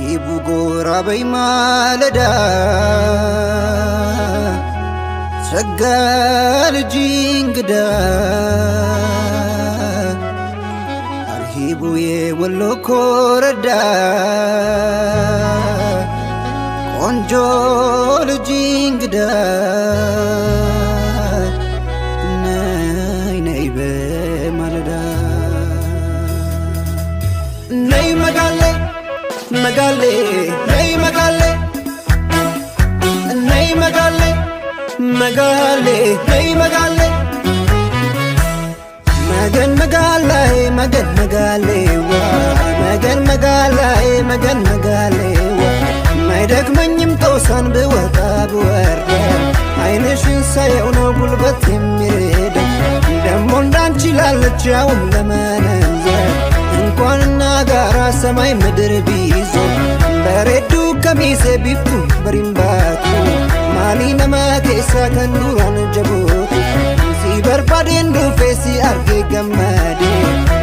አርሂቡ ጎራ በይ ማለዳ ሸጋ ልጅ እንግዳ አርሂቡ የወሎ ኮረዳ ቆንጆ ልጅ እንግዳ ነይ ነይ በማለዳ ነይ መጋሌ መጋሌ ነይ መጋሌ ነይ መጋሌ መጋሌ ነይ መጋሌ መገን መጋላይ መገን መጋሌዋ መገን መጋላይ መገን መጋሌዋ ማይደክመኝም ተውሳን ብወጣ ብወርድ አይንሽን ሳየው ነው ጉልበት የሚረዳኝ ደሞ እንዳንቺ ላለች ያውም ለመነዘር እንኳንና ጋራ ሰማይ ምድር ቢዞ በሬዱ ከሚሴ ቢፍቱ በሪምባቱ ማሊ ነማ ኬሳ ከንዱራን ጀቦቱ ሲበርባዴን ዱፌሲ አርጌ ገመዴ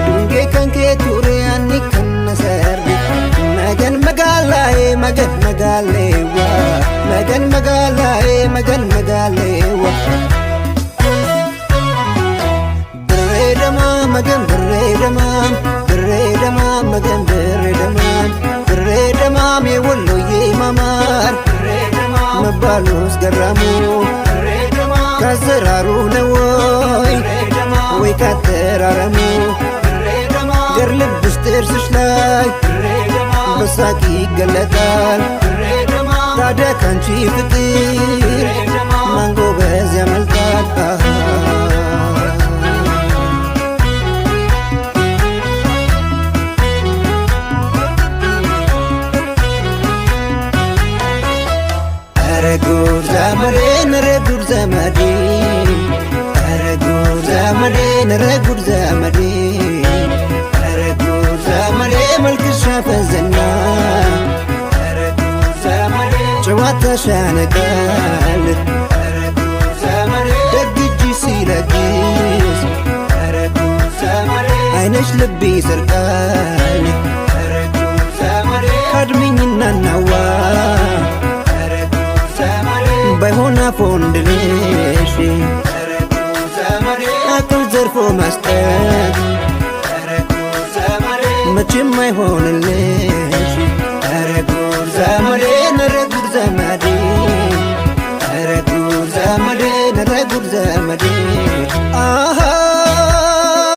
ዱንጌ ከንኬ ቱሬ አኒ ከነሰርዴ መገን መጋላዬ መገን መጋሌዋ መገን መጋላዬ መገን መጋሌዋ ብሬ ደማ መገን ብሬ ደማም ብሬ ደማም መገን ብሬ ደማም ብሬ ደማም የወሎዬ ማማር መባሉስ ገራሙ ከዘራሩ ነው ወይ ካተራረሙ ገር ልብሽ ጥርስሽ ላይ በሳቂ ይገለጣል ታዲያ ካንቺ ፍቅር ማንጎበዝ ያመልጣል ረጉድ ዘመዴን ረጉድ ዘመዴ ረጉድ ዘመዴን ረጉድ ዘመዴ ረጉድ ዘመዴ መልክሽ ፈዘና ረጉድ ዘመዴ ጨዋታሽ ያነቃል ረጉድ ዘመዴ ደግ እጅ ሲለግስ ረጉድ ዘመዴ አይነሽ ልብ ይሰርቃል ረጉድ ዘመዴ ካድሚኝና ናዋ ባይሆን አፎንድልሽ አቅል ዘርፎ ማስጠት መቼም አይሆንልሽ ረጉድ ዘመዴን ረጉድ ዘመዴ ረጉድ ዘመዴን ረጉድ ዘመዴ